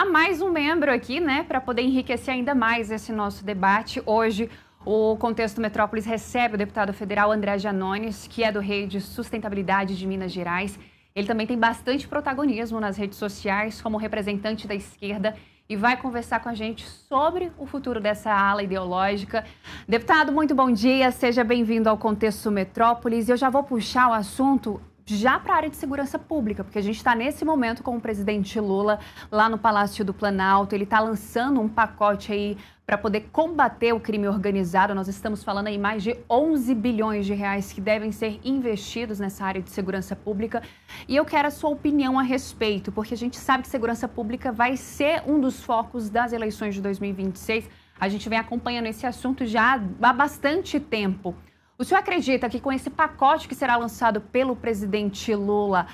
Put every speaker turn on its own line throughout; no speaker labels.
mais um membro aqui, né, para poder enriquecer ainda mais esse nosso debate. Hoje, o Contexto Metrópolis recebe o deputado federal André Janones, que é do Rede Sustentabilidade de Minas Gerais. Ele também tem bastante protagonismo nas redes sociais como representante da esquerda e vai conversar com a gente sobre o futuro dessa ala ideológica. Deputado, muito bom dia, seja bem-vindo ao Contexto Metrópolis. Eu já vou puxar o assunto já para a área de segurança pública, porque a gente está nesse momento com o presidente Lula lá no Palácio do Planalto. Ele está lançando um pacote aí para poder combater o crime organizado. Nós estamos falando aí mais de 11 bilhões de reais que devem ser investidos nessa área de segurança pública. E eu quero a sua opinião a respeito, porque a gente sabe que segurança pública vai ser um dos focos das eleições de 2026. A gente vem acompanhando esse assunto já há bastante tempo. O senhor acredita que com esse pacote que será lançado pelo presidente Lula,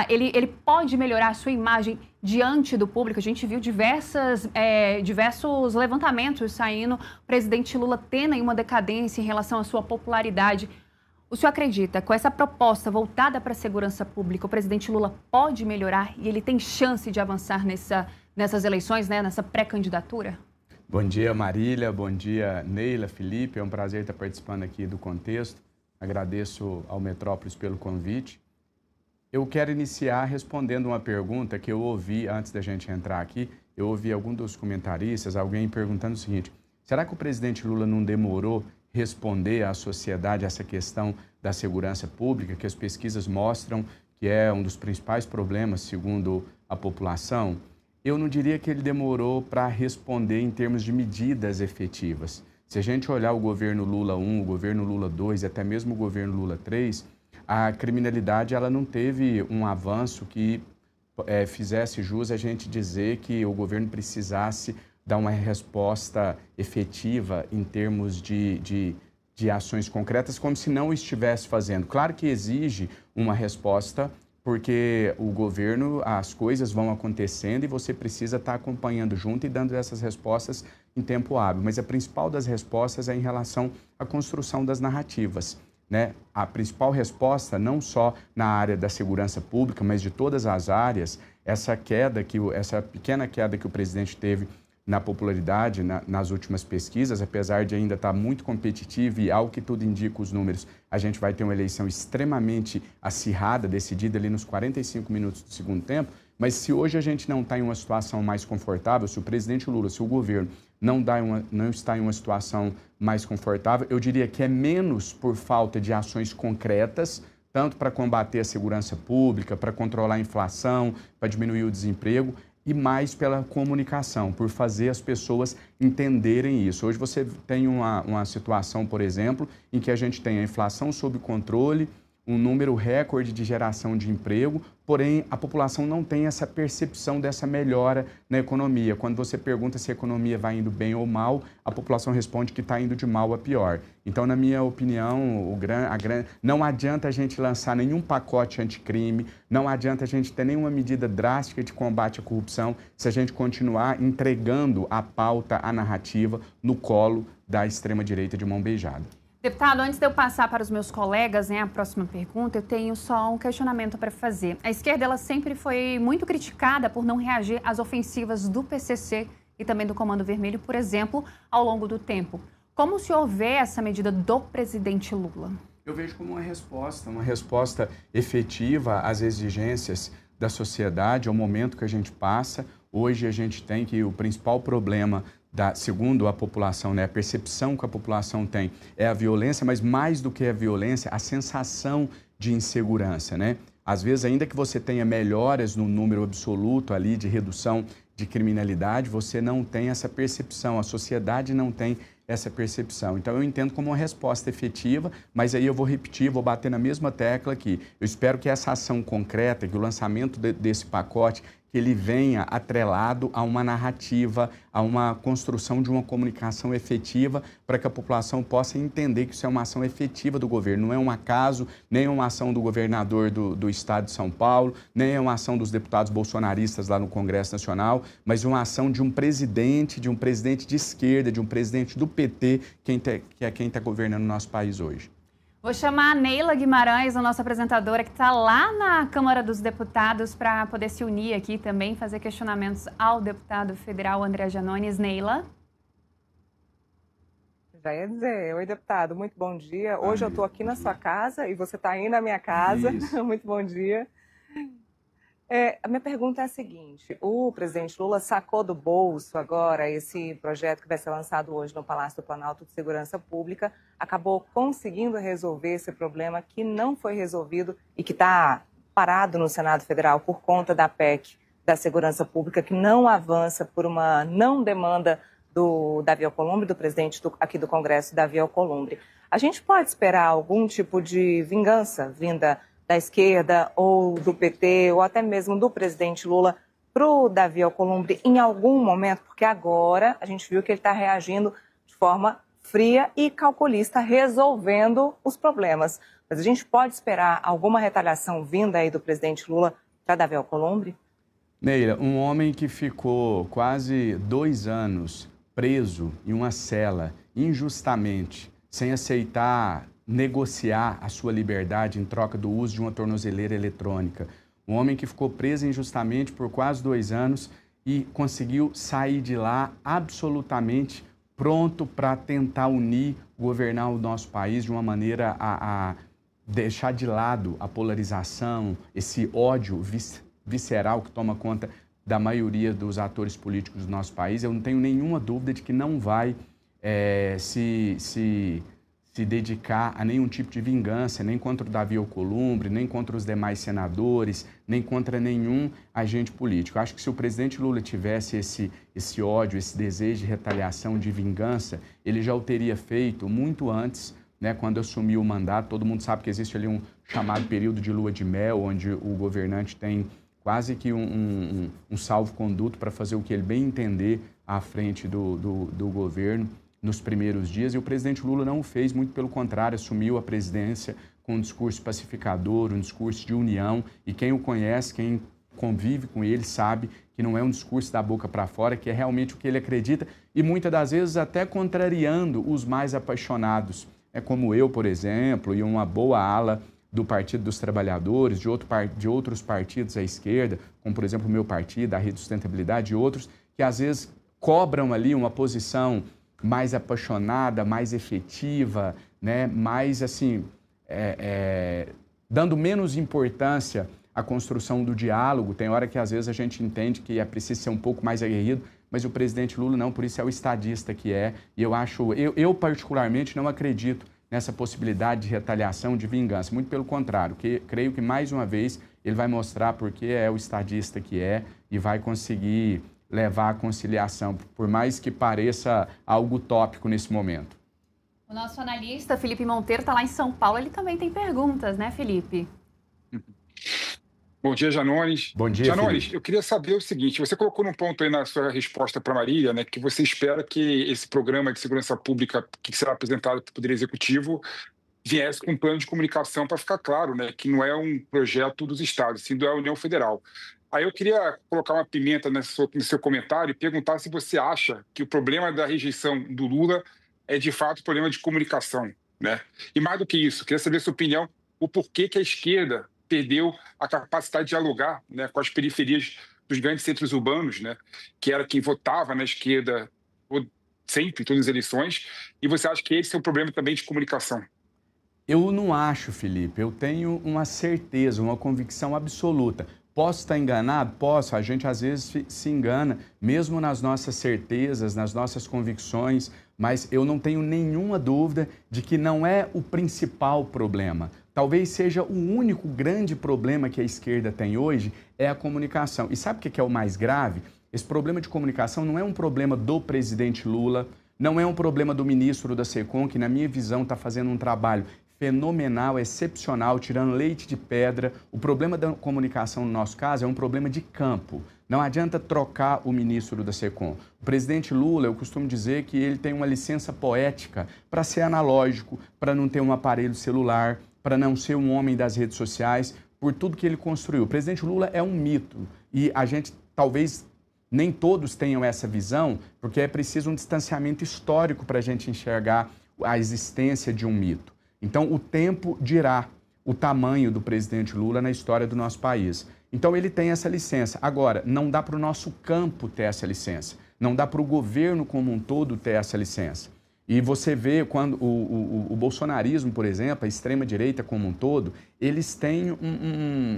ele pode melhorar a sua imagem diante do público? A gente viu diversos levantamentos saindo, o presidente Lula tendo aí uma decadência em relação à sua popularidade. O senhor acredita que com essa proposta voltada para a segurança pública, o presidente Lula pode melhorar e ele tem chance de avançar nessas eleições, né, nessa pré-candidatura?
Bom dia, Marília. Bom dia, Neila, Felipe. É um prazer estar participando aqui do Contexto. Agradeço ao Metrópolis pelo convite. Eu quero iniciar respondendo uma pergunta que eu ouvi antes da gente entrar aqui. Eu ouvi algum dos comentaristas, alguém perguntando o seguinte: será que o presidente Lula não demorou responder à sociedade essa questão da segurança pública, que as pesquisas mostram que é um dos principais problemas, segundo a população? Eu não diria que ele demorou para responder em termos de medidas efetivas. Se a gente olhar o governo Lula 1, o governo Lula 2 e até mesmo o governo Lula 3, a criminalidade ela não teve um avanço que fizesse jus a gente dizer que o governo precisasse dar uma resposta efetiva em termos de ações concretas, como se não estivesse fazendo. Claro que exige uma resposta, porque o governo, as coisas vão acontecendo e você precisa estar acompanhando junto e dando essas respostas em tempo hábil. Mas a principal das respostas é em relação à construção das narrativas, né? A principal resposta, não só na área da segurança pública, mas de todas as áreas, essa pequena queda que o presidente teve na popularidade nas últimas pesquisas, apesar de ainda estar muito competitivo e, ao que tudo indica os números, a gente vai ter uma eleição extremamente acirrada, decidida ali nos 45 minutos do segundo tempo, mas se hoje a gente não está em uma situação mais confortável, se o presidente Lula, se o governo não está em uma situação mais confortável, eu diria que é menos por falta de ações concretas, tanto para combater a segurança pública, para controlar a inflação, para diminuir o desemprego, e mais pela comunicação, por fazer as pessoas entenderem isso. Hoje você tem uma situação, por exemplo, em que a gente tem a inflação sob controle, um número recorde de geração de emprego, porém a população não tem essa percepção dessa melhora na economia. Quando você pergunta se a economia vai indo bem ou mal, a população responde que está indo de mal a pior. Então, na minha opinião, não adianta a gente lançar nenhum pacote anticrime, não adianta a gente ter nenhuma medida drástica de combate à corrupção se a gente continuar entregando a pauta, a narrativa, no colo da extrema-direita de mão beijada.
Deputado, antes de eu passar para os meus colegas, né, a próxima pergunta, eu tenho só um questionamento para fazer. A esquerda ela sempre foi muito criticada por não reagir às ofensivas do PCC e também do Comando Vermelho, por exemplo, ao longo do tempo. Como o senhor vê essa medida do presidente Lula?
Eu vejo como uma resposta efetiva às exigências da sociedade, ao momento que a gente passa. Hoje a gente tem que o principal problema, segundo a população, né, a percepção que a população tem é a violência, mas mais do que a violência, a sensação de insegurança, né? Às vezes, ainda que você tenha melhoras no número absoluto ali de redução de criminalidade, você não tem essa percepção, a sociedade não tem essa percepção. Então, eu entendo como uma resposta efetiva, mas aí eu vou repetir, vou bater na mesma tecla aqui. Eu espero que essa ação concreta, que o lançamento desse pacote, que ele venha atrelado a uma narrativa, a uma construção de uma comunicação efetiva para que a população possa entender que isso é uma ação efetiva do governo. Não é um acaso, nem é uma ação do governador do estado de São Paulo, nem é uma ação dos deputados bolsonaristas lá no Congresso Nacional, mas uma ação de um presidente de esquerda, de um presidente do PT, que é quem está governando o nosso país hoje.
Vou chamar a Neila Guimarães, a nossa apresentadora, que está lá na Câmara dos Deputados, para poder se unir aqui também, fazer questionamentos ao deputado federal André Janones. Neila.
Já ia dizer, oi deputado, muito bom dia. Hoje eu estou aqui na sua casa e você está aí na minha casa. Muito bom dia. A minha pergunta é a seguinte: o presidente Lula sacou do bolso agora esse projeto que vai ser lançado hoje no Palácio do Planalto de Segurança Pública, acabou conseguindo resolver esse problema que não foi resolvido e que está parado no Senado Federal por conta da PEC da Segurança Pública, que não avança por uma não demanda do Davi Alcolumbre, do presidente aqui do Congresso, Davi Alcolumbre. A gente pode esperar algum tipo de vingança vinda da esquerda ou do PT ou até mesmo do presidente Lula para o Davi Alcolumbre em algum momento? Porque agora a gente viu que ele está reagindo de forma fria e calculista, resolvendo os problemas. Mas a gente pode esperar alguma retaliação vinda aí do presidente Lula para Davi Alcolumbre?
Neila, um homem que ficou quase 2 anos preso em uma cela injustamente, sem aceitar negociar a sua liberdade em troca do uso de uma tornozeleira eletrônica. Um homem que ficou preso injustamente por quase 2 anos e conseguiu sair de lá absolutamente pronto para tentar unir, governar o nosso país de uma maneira a deixar de lado a polarização, esse ódio visceral que toma conta da maioria dos atores políticos do nosso país. Eu não tenho nenhuma dúvida de que não vai se dedicar a nenhum tipo de vingança, nem contra o Davi Alcolumbre, nem contra os demais senadores, nem contra nenhum agente político. Acho que se o presidente Lula tivesse esse ódio, esse desejo de retaliação, de vingança, ele já o teria feito muito antes, né, quando assumiu o mandato. Todo mundo sabe que existe ali um chamado período de lua de mel, onde o governante tem quase que um salvo-conduto para fazer o que ele bem entender à frente do governo nos primeiros dias, e o presidente Lula não o fez, muito pelo contrário, assumiu a presidência com um discurso pacificador, um discurso de união, e quem o conhece, quem convive com ele, sabe que não é um discurso da boca para fora, que é realmente o que ele acredita, e muitas das vezes até contrariando os mais apaixonados, como eu, por exemplo, e uma boa ala do Partido dos Trabalhadores, de outros partidos à esquerda, como, por exemplo, o meu partido, a Rede de Sustentabilidade, e outros, que às vezes cobram ali uma posição mais apaixonada, mais efetiva, né? Mais assim, dando menos importância à construção do diálogo. Tem hora que às vezes a gente entende que é preciso ser um pouco mais aguerrido, mas o presidente Lula não, por isso é o estadista que é. E eu particularmente não acredito nessa possibilidade de retaliação, de vingança. Muito pelo contrário, creio que mais uma vez ele vai mostrar porque é o estadista que é e vai conseguir levar a conciliação, por mais que pareça algo utópico nesse momento.
O nosso analista, Felipe Monteiro, está lá em São Paulo. Ele também tem perguntas, né, Felipe?
Bom dia, Janones.
Bom dia,
Janones,
Felipe.
eu queria saber o seguinte: você colocou num ponto aí na sua resposta para Marília, né, que você espera que esse programa de segurança pública que será apresentado pelo Poder Executivo viesse com um plano de comunicação para ficar claro, né, que não é um projeto dos estados, sim da União Federal. Aí eu queria colocar uma pimenta no seu comentário e perguntar se você acha que o problema da rejeição do Lula é, de fato, problema de comunicação, né? E mais do que isso, queria saber a sua opinião, o porquê que a esquerda perdeu a capacidade de dialogar, né, com as periferias dos grandes centros urbanos, né, que era quem votava na esquerda sempre, em todas as eleições, e você acha que esse é um problema também de comunicação?
Eu não acho, Felipe. Eu tenho uma certeza, uma convicção absoluta. Posso estar enganado? Posso. A gente às vezes se engana, mesmo nas nossas certezas, nas nossas convicções, mas eu não tenho nenhuma dúvida de que não é o principal problema. Talvez seja o único grande problema que a esquerda tem hoje, é a comunicação. E sabe o que é o mais grave? Esse problema de comunicação não é um problema do presidente Lula, não é um problema do ministro da SECOM, que na minha visão está fazendo um trabalho fenomenal, excepcional, tirando leite de pedra. O problema da comunicação, no nosso caso, é um problema de campo. Não adianta trocar o ministro da SECOM. O presidente Lula, eu costumo dizer que ele tem uma licença poética para ser analógico, para não ter um aparelho celular, para não ser um homem das redes sociais, por tudo que ele construiu. O presidente Lula é um mito e a gente talvez nem todos tenham essa visão, porque é preciso um distanciamento histórico para a gente enxergar a existência de um mito. Então, o tempo dirá o tamanho do presidente Lula na história do nosso país. Então, ele tem essa licença. Agora, não dá para o nosso campo ter essa licença. Não dá para o governo como um todo ter essa licença. E você vê quando o bolsonarismo, por exemplo, a extrema-direita como um todo, eles têm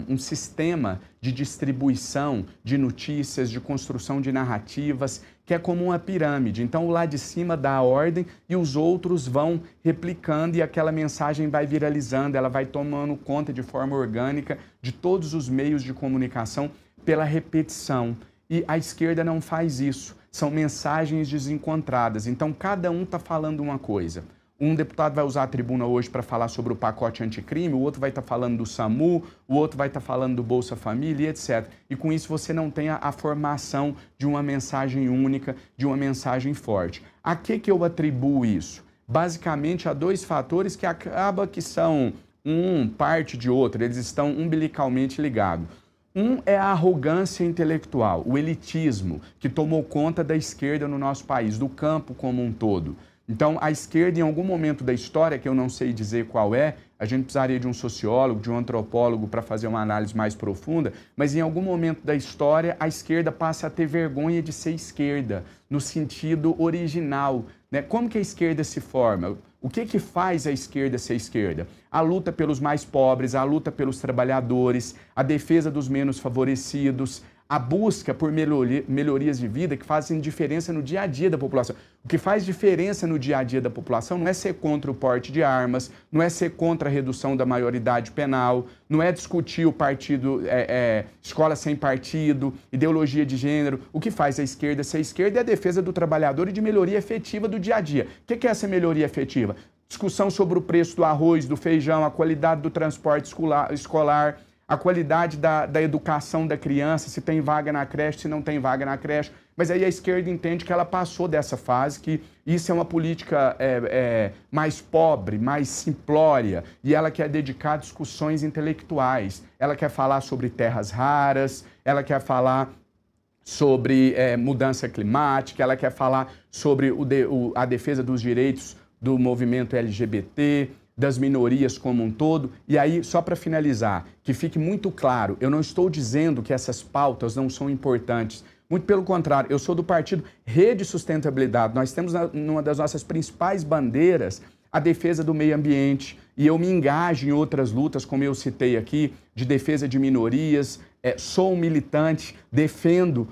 um sistema de distribuição de notícias, de construção de narrativas, que é como uma pirâmide. Então, o lá de cima dá a ordem e os outros vão replicando e aquela mensagem vai viralizando, ela vai tomando conta de forma orgânica de todos os meios de comunicação pela repetição. E a esquerda não faz isso. São mensagens desencontradas. Então, cada um está falando uma coisa. Um deputado vai usar a tribuna hoje para falar sobre o pacote anticrime, o outro vai estar falando do SAMU, o outro vai estar falando do Bolsa Família, etc. E com isso você não tem a formação de uma mensagem única, de uma mensagem forte. A que eu atribuo isso? Basicamente a dois fatores que acaba que são parte de outro, eles estão umbilicalmente ligados. Um é a arrogância intelectual, o elitismo que tomou conta da esquerda no nosso país, do campo como um todo. Então, a esquerda, em algum momento da história, que eu não sei dizer qual é, a gente precisaria de um sociólogo, de um antropólogo para fazer uma análise mais profunda, mas em algum momento da história, a esquerda passa a ter vergonha de ser esquerda, no sentido original, né? Como que a esquerda se forma? O que faz a esquerda ser esquerda? A luta pelos mais pobres, a luta pelos trabalhadores, a defesa dos menos favorecidos, a busca por melhorias de vida que fazem diferença no dia a dia da população. O que faz diferença no dia a dia da população não é ser contra o porte de armas, não é ser contra a redução da maioridade penal, não é discutir o partido, escola sem partido, ideologia de gênero. O que faz a esquerda ser esquerda é a defesa do trabalhador e de melhoria efetiva do dia a dia. O que é essa melhoria efetiva? Discussão sobre o preço do arroz, do feijão, a qualidade do transporte escolar, a qualidade da educação da criança, se tem vaga na creche, se não tem vaga na creche. Mas aí a esquerda entende que ela passou dessa fase, que isso é uma política mais pobre, mais simplória, e ela quer dedicar discussões intelectuais. Ela quer falar sobre terras raras, ela quer falar sobre mudança climática, ela quer falar sobre a defesa dos direitos do movimento LGBT, das minorias como um todo. E aí, só para finalizar, que fique muito claro, eu não estou dizendo que essas pautas não são importantes. Muito pelo contrário, eu sou do partido Rede Sustentabilidade. Nós temos numa das nossas principais bandeiras a defesa do meio ambiente. E eu me engajo em outras lutas, como eu citei aqui, de defesa de minorias. Sou um militante, defendo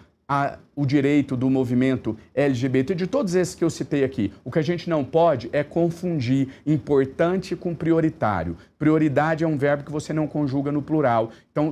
o direito do movimento LGBT, de todos esses que eu citei aqui. O que a gente não pode é confundir importante com prioritário. Prioridade é um verbo que você não conjuga no plural. Então,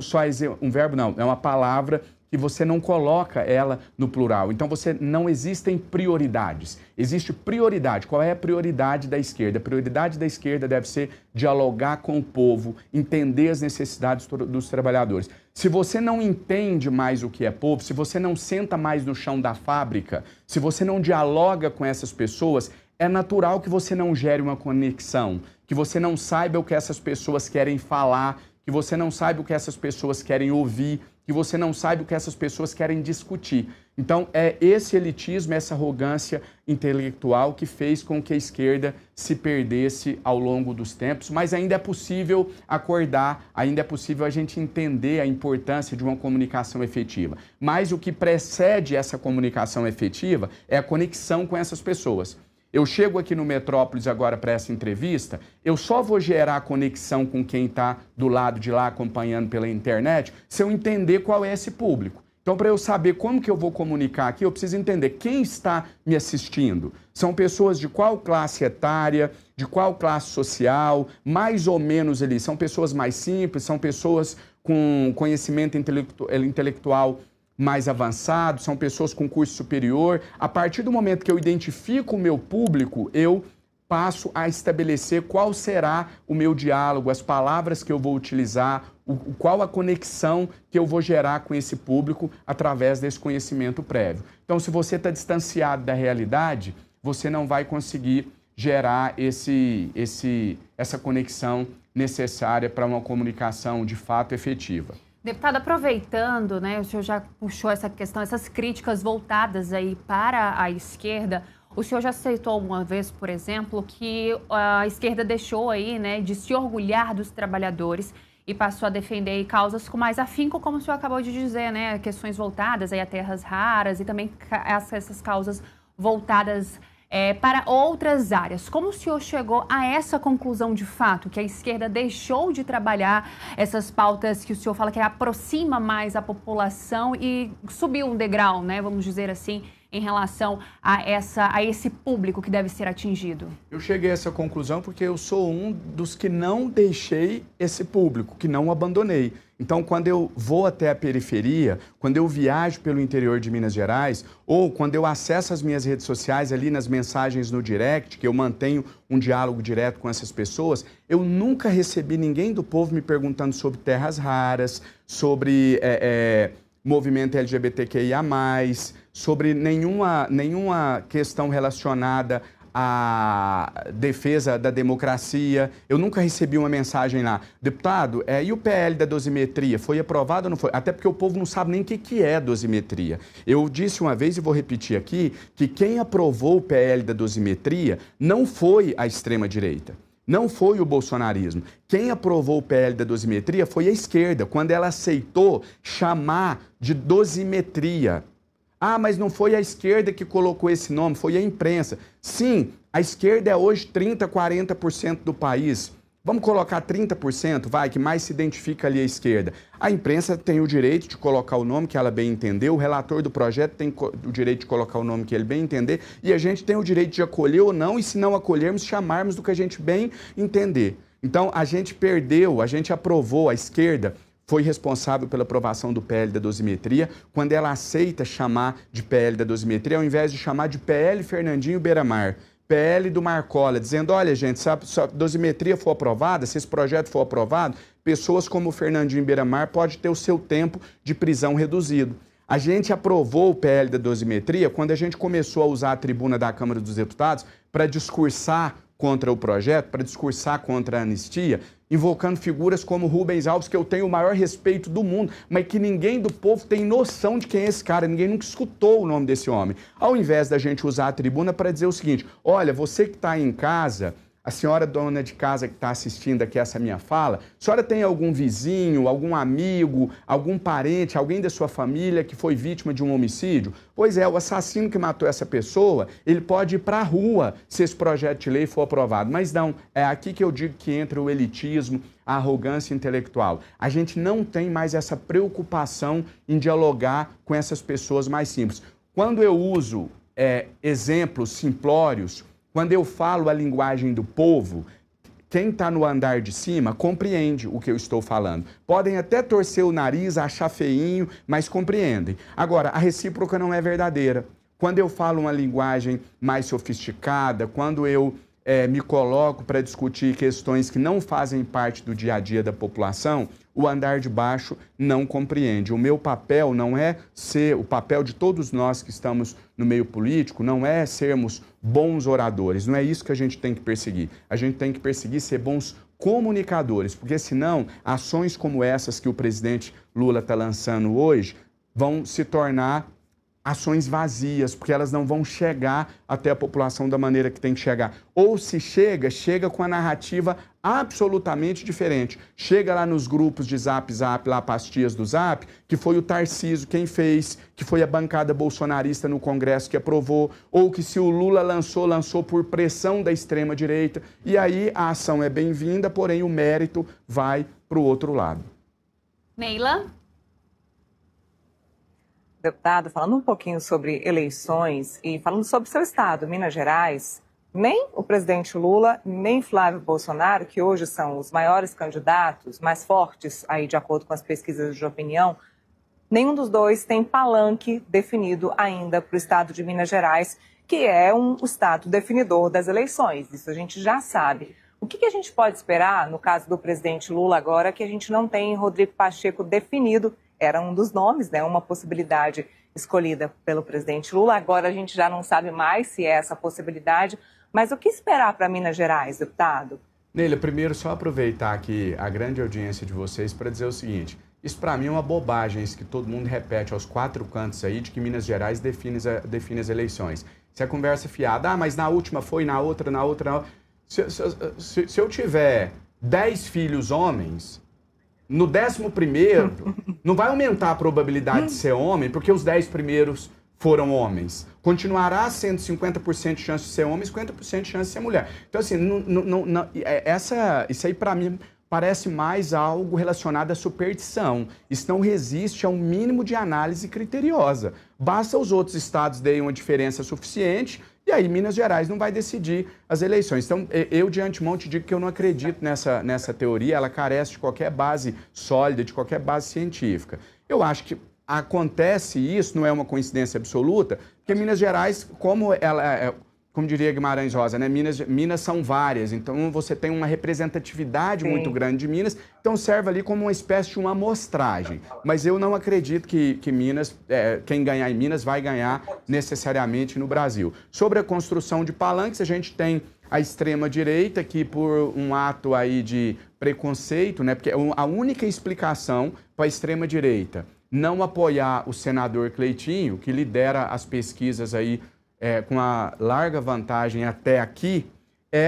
um verbo não, é uma palavra que você não coloca ela no plural. Então, não existem prioridades. Existe prioridade. Qual é a prioridade da esquerda? A prioridade da esquerda deve ser dialogar com o povo, entender as necessidades dos trabalhadores. Se você não entende mais o que é povo, se você não senta mais no chão da fábrica, se você não dialoga com essas pessoas, é natural que você não gere uma conexão, que você não saiba o que essas pessoas querem falar, que você não saiba o que essas pessoas querem ouvir, que você não sabe o que essas pessoas querem discutir. Então, é esse elitismo, essa arrogância intelectual que fez com que a esquerda se perdesse ao longo dos tempos, mas ainda é possível acordar, ainda é possível a gente entender a importância de uma comunicação efetiva. Mas o que precede essa comunicação efetiva é a conexão com essas pessoas. Eu chego aqui no Metrópolis agora para essa entrevista, eu só vou gerar conexão com quem está do lado de lá acompanhando pela internet se eu entender qual é esse público. Então, para eu saber como que eu vou comunicar aqui, eu preciso entender quem está me assistindo. São pessoas de qual classe etária, de qual classe social, mais ou menos ali. São pessoas mais simples, são pessoas com conhecimento intelectual mais avançado, são pessoas com curso superior. A partir do momento que eu identifico o meu público, eu passo a estabelecer qual será o meu diálogo, as palavras que eu vou utilizar, qual a conexão que eu vou gerar com esse público através desse conhecimento prévio. Então, se você está distanciado da realidade, você não vai conseguir gerar essa conexão necessária para uma comunicação de fato efetiva.
Deputado, aproveitando, né, o senhor já puxou essa questão, essas críticas voltadas aí para a esquerda, O senhor já aceitou alguma vez, por exemplo, que a esquerda deixou aí, né, de se orgulhar dos trabalhadores e passou a defender aí causas com mais afinco, como o senhor acabou de dizer, né, questões voltadas aí a terras raras e também essas causas voltadas para outras áreas. Como o senhor chegou a essa conclusão de fato, que a esquerda deixou de trabalhar essas pautas que o senhor fala que aproxima mais a população e subiu um degrau, né, vamos dizer assim, em relação a esse público que deve ser atingido?
Eu cheguei a essa conclusão porque eu sou um dos que não deixei esse público, que não abandonei. Então, quando eu vou até a periferia, quando eu viajo pelo interior de Minas Gerais, ou quando eu acesso as minhas redes sociais ali nas mensagens no direct, que eu mantenho um diálogo direto com essas pessoas, eu nunca recebi ninguém do povo me perguntando sobre terras raras, sobre movimento LGBTQIA+, sobre nenhuma questão relacionada à defesa da democracia. Eu nunca recebi uma mensagem lá. Deputado, e o PL da dosimetria? Foi aprovado ou não foi? Até porque o povo não sabe nem o que é dosimetria. Eu disse uma vez, e vou repetir aqui, que quem aprovou o PL da dosimetria não foi a extrema-direita. Não foi o bolsonarismo. Quem aprovou o PL da dosimetria foi a esquerda, quando ela aceitou chamar de dosimetria. Ah, mas não foi a esquerda que colocou esse nome, foi a imprensa. Sim, a esquerda é hoje 30%, 40% do país. Vamos colocar 30%, que mais se identifica ali à esquerda. A imprensa tem o direito de colocar o nome que ela bem entender, o relator do projeto tem o direito de colocar o nome que ele bem entender, e a gente tem o direito de acolher ou não, e se não acolhermos, chamarmos do que a gente bem entender. Então, a gente perdeu, a gente aprovou, a esquerda foi responsável pela aprovação do PL da dosimetria, quando ela aceita chamar de PL da dosimetria, ao invés de chamar de PL Fernandinho Beiramar, PL do Marcola, dizendo, olha, gente, se a dosimetria for aprovada, se esse projeto for aprovado, pessoas como o Fernandinho Beiramar podem ter o seu tempo de prisão reduzido. A gente aprovou o PL da dosimetria quando a gente começou a usar a tribuna da Câmara dos Deputados para discursar contra o projeto, para discursar contra a anistia, invocando figuras como Rubens Alves, que eu tenho o maior respeito do mundo, mas que ninguém do povo tem noção de quem é esse cara, ninguém nunca escutou o nome desse homem. Ao invés da gente usar a tribuna para dizer o seguinte, olha, você que está aí em casa, a senhora dona de casa que está assistindo aqui essa minha fala, a senhora tem algum vizinho, algum amigo, algum parente, alguém da sua família que foi vítima de um homicídio? Pois é, o assassino que matou essa pessoa, ele pode ir para a rua se esse projeto de lei for aprovado. Mas não, é aqui que eu digo que entra o elitismo, a arrogância intelectual. A gente não tem mais essa preocupação em dialogar com essas pessoas mais simples. Quando eu uso exemplos simplórios, quando eu falo a linguagem do povo, quem está no andar de cima compreende o que eu estou falando. Podem até torcer o nariz, achar feinho, mas compreendem. Agora, a recíproca não é verdadeira. Quando eu falo uma linguagem mais sofisticada, quando eu me coloco para discutir questões que não fazem parte do dia a dia da população, o andar de baixo não compreende. O meu papel não é ser, o papel de todos nós que estamos no meio político, não é sermos bons oradores, não é isso que a gente tem que perseguir. A gente tem que perseguir ser bons comunicadores, porque senão ações como essas que o presidente Lula está lançando hoje vão se tornar ações vazias, porque elas não vão chegar até a população da maneira que tem que chegar. Ou se chega com a narrativa absolutamente diferente. Chega lá nos grupos de Zap, lá para as tias do Zap, que foi o Tarcísio quem fez, que foi a bancada bolsonarista no Congresso que aprovou, ou que se o Lula lançou por pressão da extrema-direita. E aí a ação é bem-vinda, porém o mérito vai para o outro lado.
Neila?
Deputado, falando um pouquinho sobre eleições e falando sobre seu estado, Minas Gerais, nem o presidente Lula, nem Flávio Bolsonaro, que hoje são os maiores candidatos, mais fortes, aí de acordo com as pesquisas de opinião, nenhum dos dois tem palanque definido ainda para o estado de Minas Gerais, que é um estado definidor das eleições. Isso a gente já sabe. O que a gente pode esperar, no caso do presidente Lula agora, que a gente não tem Rodrigo Pacheco definido? Era um dos nomes, né, uma possibilidade escolhida pelo presidente Lula. Agora a gente já não sabe mais se é essa possibilidade. Mas o que esperar para Minas Gerais, deputado?
Neila, primeiro só aproveitar aqui a grande audiência de vocês para dizer o seguinte. Isso para mim é uma bobagem, isso que todo mundo repete aos 4 cantos aí, de que Minas Gerais define as eleições. Se a conversa fiada, mas na última foi, na outra. Se eu tiver 10 filhos homens, no 11º não vai aumentar a probabilidade de ser homem, porque os 10 primeiros foram homens. Continuará sendo 50% de chance de ser homem e 50% de chance de ser mulher. Então, assim, isso aí para mim parece mais algo relacionado à superstição. Isso não resiste a um mínimo de análise criteriosa. Basta os outros estados deem uma diferença suficiente e aí Minas Gerais não vai decidir as eleições. Então, eu de antemão te digo que eu não acredito nessa teoria, ela carece de qualquer base sólida, de qualquer base científica. Eu acho que acontece isso, não é uma coincidência absoluta, porque Minas Gerais, como diria Guimarães Rosa, né? Minas são várias, então você tem uma representatividade muito grande de Minas, então serve ali como uma espécie de uma amostragem. Mas eu não acredito que Minas, quem ganhar em Minas vai ganhar necessariamente no Brasil. Sobre a construção de palanques, a gente tem a extrema-direita que por um ato aí de preconceito, né? Porque a única explicação para a extrema-direita não apoiar o senador Cleitinho, que lidera as pesquisas aí com a larga vantagem até aqui,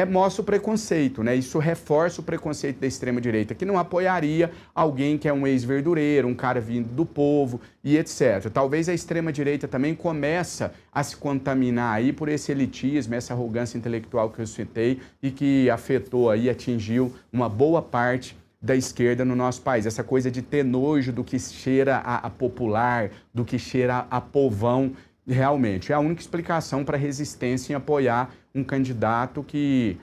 mostra o preconceito, né? Isso reforça o preconceito da extrema-direita, que não apoiaria alguém que é um ex-verdureiro, um cara vindo do povo e etc. Talvez a extrema-direita também começa a se contaminar aí por esse elitismo, essa arrogância intelectual que eu citei e que afetou aí, atingiu uma boa parte da esquerda no nosso país. Essa coisa de ter nojo do que cheira a popular, do que cheira a povão, realmente é a única explicação para a resistência em apoiar um candidato que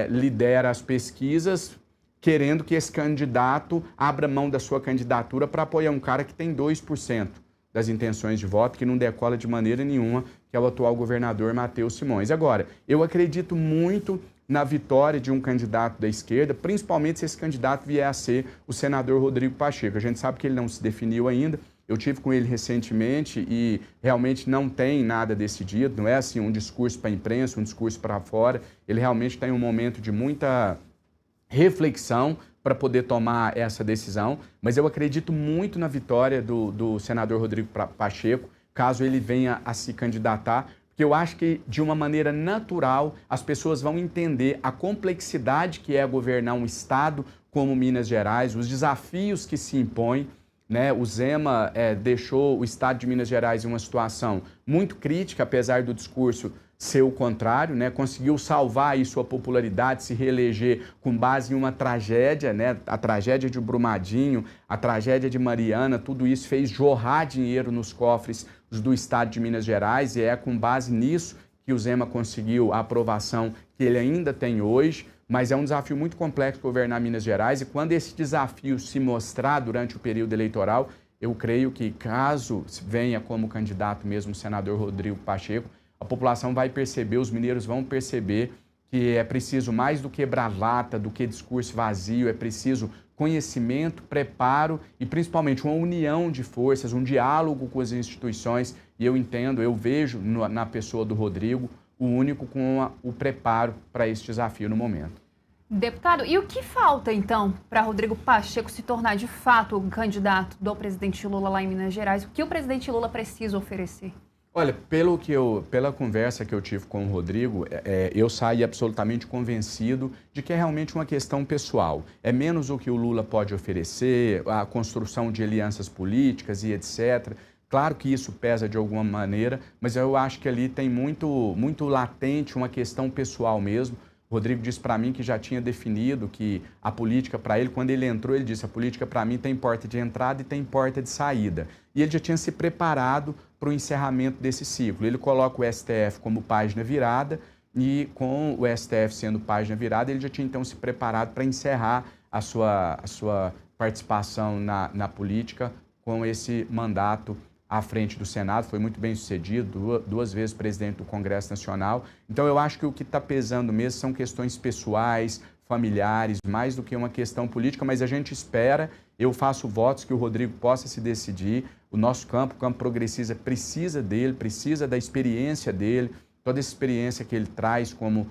lidera as pesquisas, querendo que esse candidato abra mão da sua candidatura para apoiar um cara que tem 2% das intenções de voto, que não decola de maneira nenhuma, que é o atual governador Matheus Simões. Agora, eu acredito muito na vitória de um candidato da esquerda, principalmente se esse candidato vier a ser o senador Rodrigo Pacheco. A gente sabe que ele não se definiu ainda, eu tive com ele recentemente e realmente não tem nada decidido, não é assim um discurso para a imprensa, um discurso para fora, ele realmente tem um momento de muita reflexão para poder tomar essa decisão, mas eu acredito muito na vitória do senador Rodrigo Pacheco, caso ele venha a se candidatar, porque eu acho que, de uma maneira natural, as pessoas vão entender a complexidade que é governar um estado como Minas Gerais, os desafios que se impõem, né? O Zema deixou o estado de Minas Gerais em uma situação muito crítica, apesar do discurso ser o contrário, né? Conseguiu salvar aí sua popularidade, se reeleger com base em uma tragédia, né? A tragédia de Brumadinho, a tragédia de Mariana, tudo isso fez jorrar dinheiro nos cofres do estado de Minas Gerais e é com base nisso que o Zema conseguiu a aprovação que ele ainda tem hoje, mas é um desafio muito complexo governar Minas Gerais e quando esse desafio se mostrar durante o período eleitoral, eu creio que caso venha como candidato mesmo o senador Rodrigo Pacheco, a população vai perceber, os mineiros vão perceber que é preciso mais do que bravata, do que discurso vazio, é preciso conhecimento, preparo e principalmente uma união de forças, um diálogo com as instituições. E eu entendo, eu vejo na pessoa do Rodrigo o único com o preparo para esse desafio no momento.
Deputado, e o que falta, então, para Rodrigo Pacheco se tornar de fato o candidato do presidente Lula lá em Minas Gerais? O que o presidente Lula precisa oferecer?
Olha, pela conversa que eu tive com o Rodrigo, eu saí absolutamente convencido de que é realmente uma questão pessoal. É menos o que o Lula pode oferecer, a construção de alianças políticas e etc. Claro que isso pesa de alguma maneira, mas eu acho que ali tem muito latente uma questão pessoal mesmo. O Rodrigo disse para mim que já tinha definido que a política para ele, quando ele entrou, ele disse a política para mim tem porta de entrada e tem porta de saída. E ele já tinha se preparado para o encerramento desse ciclo. Ele coloca o STF como página virada e com o STF sendo página virada, ele já tinha então se preparado para encerrar a sua participação na política com esse mandato à frente do Senado, foi muito bem sucedido, duas vezes presidente do Congresso Nacional. Então eu acho que o que está pesando mesmo são questões pessoais, familiares, mais do que uma questão política, mas a gente espera, eu faço votos que o Rodrigo possa se decidir. O nosso campo, o campo progressista, precisa dele, precisa da experiência dele, toda essa experiência que ele traz como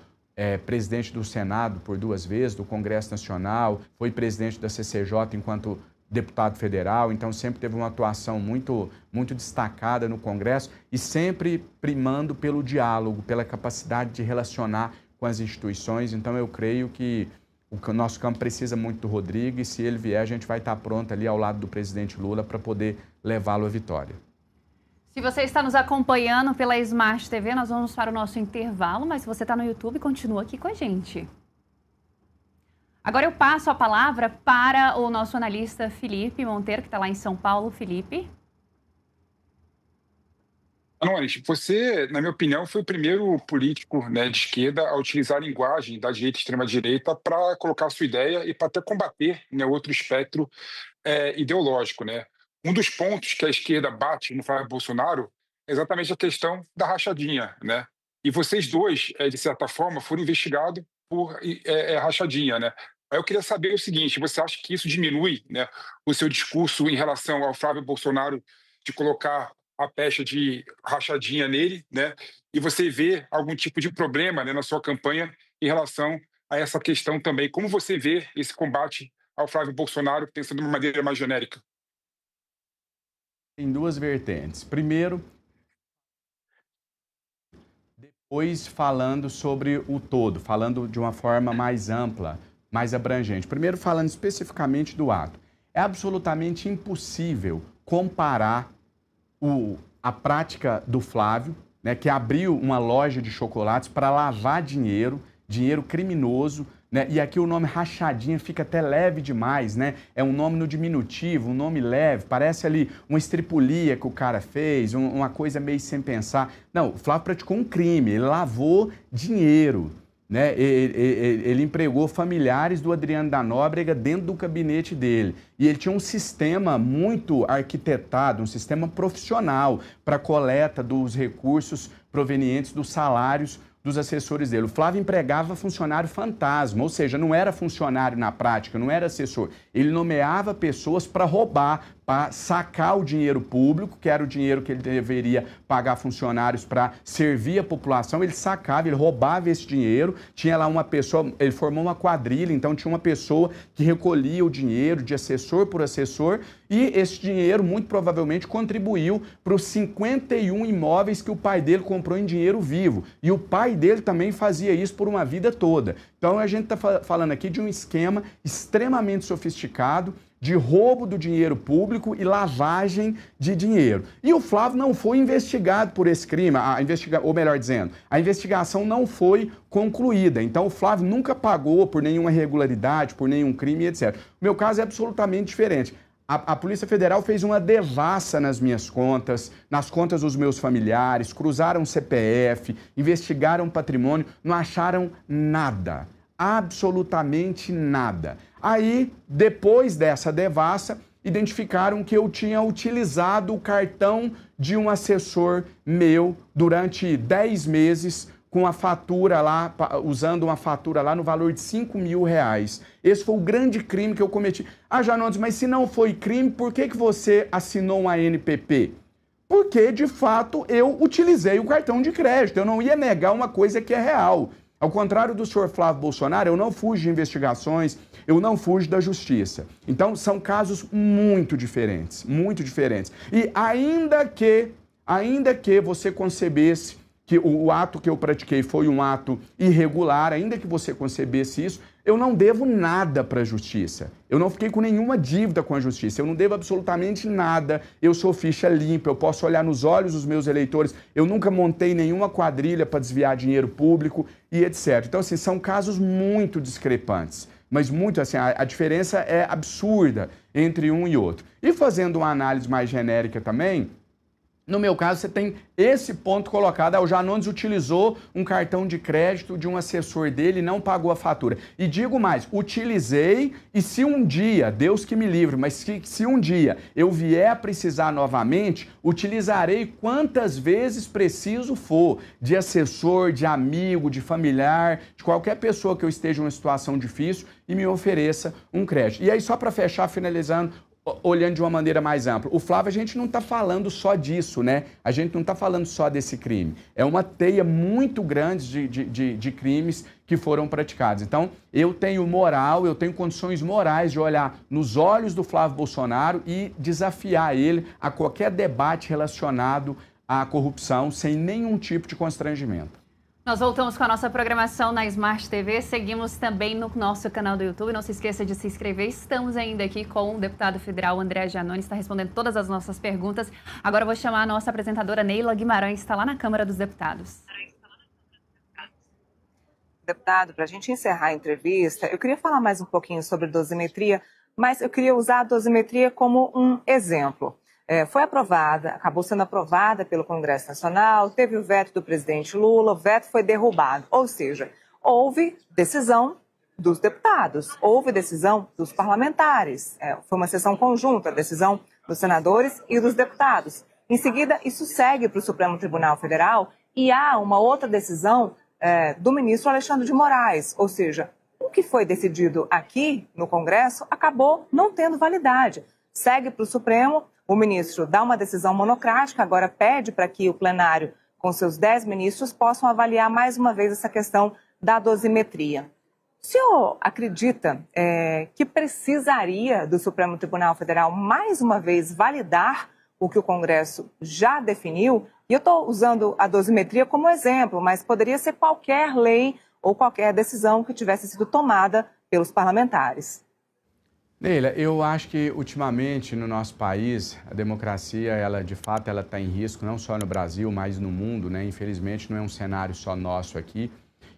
presidente do Senado por 2 vezes, do Congresso Nacional, foi presidente da CCJ enquanto deputado federal, então sempre teve uma atuação muito destacada no Congresso e sempre primando pelo diálogo, pela capacidade de relacionar com as instituições. Então eu creio que o nosso campo precisa muito do Rodrigo e se ele vier a gente vai estar pronto ali ao lado do presidente Lula para poder levá-lo à vitória.
Se você está nos acompanhando pela Smart TV, nós vamos para o nosso intervalo, mas se você está no YouTube, continua aqui com a gente. Agora eu passo a palavra para o nosso analista Felipe Monteiro, que está lá em São Paulo. Felipe.
Anones, você, na minha opinião, foi o primeiro político, né, de esquerda a utilizar a linguagem da direita e extrema-direita para colocar a sua ideia e para até combater, né, outro espectro ideológico. Né? Um dos pontos que a esquerda bate no Flávio Bolsonaro é exatamente a questão da rachadinha. Né? E vocês dois, de certa forma, foram investigados por rachadinha. Né? Aí eu queria saber o seguinte, você acha que isso diminui, né, o seu discurso em relação ao Flávio Bolsonaro de colocar a pecha de rachadinha nele, né? E você vê algum tipo de problema, né, na sua campanha em relação a essa questão também? Como você vê esse combate ao Flávio Bolsonaro, pensando de uma maneira mais genérica?
Em duas vertentes. Primeiro, depois falando sobre o todo, falando de uma forma mais ampla, mais abrangente. Primeiro falando especificamente do ato. É absolutamente impossível comparar a prática do Flávio, né, que abriu uma loja de chocolates para lavar dinheiro criminoso, né, e aqui o nome rachadinha fica até leve demais, né, é um nome no diminutivo, um nome leve, parece ali uma estripulia que o cara fez, uma coisa meio sem pensar. Não, o Flávio praticou um crime, ele lavou dinheiro. Né? Ele empregou familiares do Adriano da Nóbrega dentro do gabinete dele. E ele tinha um sistema muito arquitetado, um sistema profissional para coleta dos recursos provenientes dos salários dos assessores dele. O Flávio empregava funcionário fantasma, ou seja, não era funcionário na prática, não era assessor. Ele nomeava pessoas para roubar, para sacar o dinheiro público, que era o dinheiro que ele deveria pagar funcionários para servir a população. Ele sacava, ele roubava esse dinheiro. Tinha lá uma pessoa, ele formou uma quadrilha, então tinha uma pessoa que recolhia o dinheiro de assessor por assessor e esse dinheiro muito provavelmente contribuiu para os 51 imóveis que o pai dele comprou em dinheiro vivo. E o pai dele também fazia isso por uma vida toda. Então a gente está falando aqui de um esquema extremamente sofisticado de roubo do dinheiro público e lavagem de dinheiro. E o Flávio não foi investigado por esse crime, ou melhor dizendo, a investigação não foi concluída. Então o Flávio nunca pagou por nenhuma irregularidade, por nenhum crime, etc. O meu caso é absolutamente diferente. A Polícia Federal fez uma devassa nas minhas contas, nas contas dos meus familiares, cruzaram CPF, investigaram patrimônio, não acharam nada. Absolutamente nada. Aí, depois dessa devassa, identificaram que eu tinha utilizado o cartão de um assessor meu durante 10 meses com a fatura lá, usando uma fatura lá no valor de R$5.000. Esse foi o grande crime que eu cometi. Ah, Janones, mas se não foi crime, por que você assinou uma ANPP? Porque, de fato, eu utilizei o cartão de crédito. Eu não ia negar uma coisa que é real. Ao contrário do senhor Flávio Bolsonaro, eu não fujo de investigações, eu não fujo da justiça. Então, são casos muito diferentes, muito diferentes. E ainda que você concebesse que o ato que eu pratiquei foi um ato irregular, ainda que você concebesse isso, eu não devo nada para a justiça. Eu não fiquei com nenhuma dívida com a justiça. Eu não devo absolutamente nada. Eu sou ficha limpa, eu posso olhar nos olhos dos meus eleitores. Eu nunca montei nenhuma quadrilha para desviar dinheiro público e etc. Então, assim, são casos muito discrepantes. Mas muito, assim, a diferença é absurda entre um e outro. E fazendo uma análise mais genérica também, no meu caso, você tem esse ponto colocado. O Janones utilizou um cartão de crédito de um assessor dele e não pagou a fatura. E digo mais, utilizei e se um dia, Deus que me livre, mas se um dia eu vier a precisar novamente, utilizarei quantas vezes preciso for, de assessor, de amigo, de familiar, de qualquer pessoa que eu esteja em uma situação difícil e me ofereça um crédito. E aí, só para fechar, finalizando, olhando de uma maneira mais ampla. O Flávio, a gente não está falando só disso, né? A gente não está falando só desse crime. É uma teia muito grande de crimes que foram praticados. Então, eu tenho moral, eu tenho condições morais de olhar nos olhos do Flávio Bolsonaro e desafiar ele a qualquer debate relacionado à corrupção sem nenhum tipo de constrangimento.
Nós voltamos com a nossa programação na Smart TV, seguimos também no nosso canal do YouTube, não se esqueça de se inscrever. Estamos ainda aqui com o deputado federal André Giannone, está respondendo todas as nossas perguntas. Agora eu vou chamar a nossa apresentadora Neila Guimarães, está lá na Câmara dos Deputados.
Deputado, para a gente encerrar a entrevista, eu queria falar mais um pouquinho sobre dosimetria, mas eu queria usar a dosimetria como um exemplo. Foi aprovada, acabou sendo aprovada pelo Congresso Nacional, teve o veto do presidente Lula, o veto foi derrubado. Ou seja, houve decisão dos deputados, houve decisão dos parlamentares. Foi uma sessão conjunta, decisão dos senadores e dos deputados. Em seguida, isso segue para o Supremo Tribunal Federal e há uma outra decisão do ministro Alexandre de Moraes. Ou seja, o que foi decidido aqui no Congresso acabou não tendo validade. Segue para o Supremo. O ministro dá uma decisão monocrática, agora pede para que o plenário, com seus 10 ministros, possam avaliar mais uma vez essa questão da dosimetria. O senhor acredita que precisaria do Supremo Tribunal Federal mais uma vez validar o que o Congresso já definiu? E eu estou usando a dosimetria como exemplo, mas poderia ser qualquer lei ou qualquer decisão que tivesse sido tomada pelos parlamentares.
Neila, eu acho que ultimamente no nosso país a democracia, ela de fato ela está em risco, não só no Brasil, mas no mundo, né? Infelizmente não é um cenário só nosso aqui.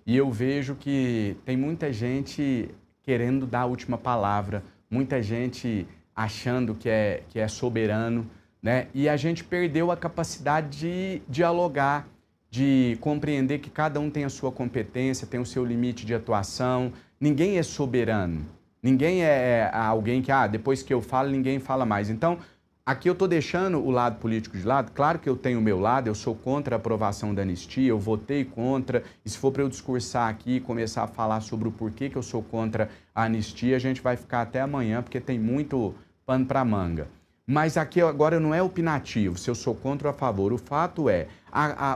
E eu vejo que tem muita gente querendo dar a última palavra, muita gente achando que é soberano, né? E a gente perdeu a capacidade de dialogar, de compreender que cada um tem a sua competência, tem o seu limite de atuação. Ninguém é soberano. Ninguém é alguém que, depois que eu falo, ninguém fala mais. Então, aqui eu estou deixando o lado político de lado. Claro que eu tenho o meu lado, eu sou contra a aprovação da anistia, eu votei contra. E se for para eu discursar aqui e começar a falar sobre o porquê que eu sou contra a anistia, a gente vai ficar até amanhã, porque tem muito pano para manga. Mas aqui agora não é opinativo, se eu sou contra ou a favor. O fato é,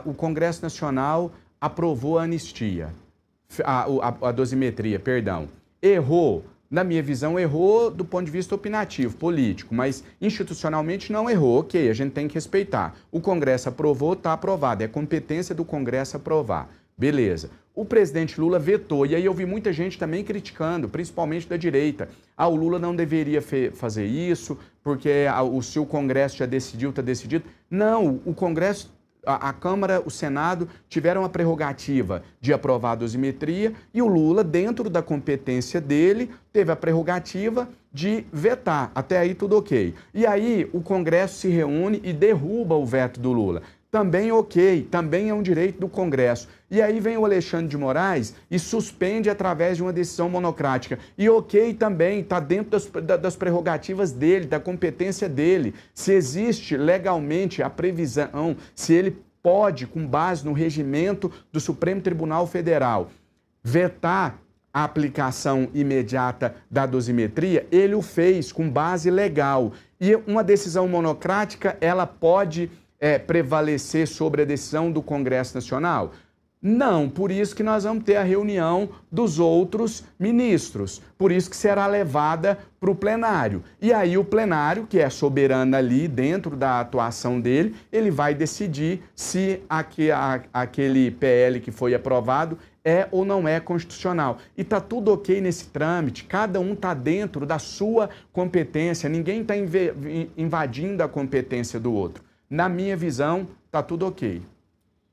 o Congresso Nacional aprovou a anistia, a dosimetria, perdão. Errou. Na minha visão, errou do ponto de vista opinativo, político, mas institucionalmente não errou. Ok, a gente tem que respeitar. O Congresso aprovou, está aprovado. É competência do Congresso aprovar. Beleza. O presidente Lula vetou, e aí eu vi muita gente também criticando, principalmente da direita. O Lula não deveria fazer isso, porque se o Congresso já decidiu, está decidido. Não, o Congresso... A Câmara, o Senado tiveram a prerrogativa de aprovar a dosimetria e o Lula, dentro da competência dele, teve a prerrogativa de vetar. Até aí tudo ok. E aí o Congresso se reúne e derruba o veto do Lula. Também ok, também é um direito do Congresso. E aí vem o Alexandre de Moraes e suspende através de uma decisão monocrática. E ok também, está dentro das prerrogativas dele, da competência dele. Se existe legalmente a previsão, se ele pode, com base no regimento do Supremo Tribunal Federal, vetar a aplicação imediata da dosimetria, ele o fez com base legal. E uma decisão monocrática, ela pode... prevalecer sobre a decisão do Congresso Nacional? Não, por isso que nós vamos ter a reunião dos outros ministros, por isso que será levada para o plenário. E aí o plenário, que é soberano ali dentro da atuação dele, ele vai decidir se aquele PL que foi aprovado é ou não é constitucional. E está tudo ok nesse trâmite, cada um está dentro da sua competência, ninguém está invadindo a competência do outro. Na minha visão, está tudo ok.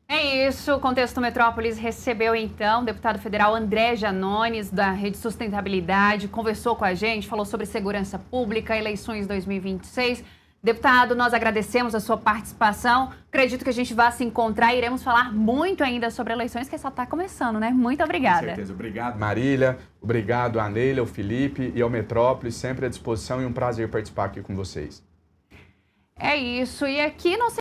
É isso, o Contexto Metrópolis recebeu então o deputado federal André Giannone, da Rede Sustentabilidade, conversou com a gente, falou sobre segurança pública, eleições 2026. Deputado, nós agradecemos a sua participação, acredito que a gente vai se encontrar e iremos falar muito ainda sobre eleições, que só está começando, né? Muito obrigada.
Com certeza, obrigado Marília, obrigado a Neila, ao Felipe e ao Metrópolis, sempre à disposição e um prazer participar aqui com vocês.
É isso, e aqui não se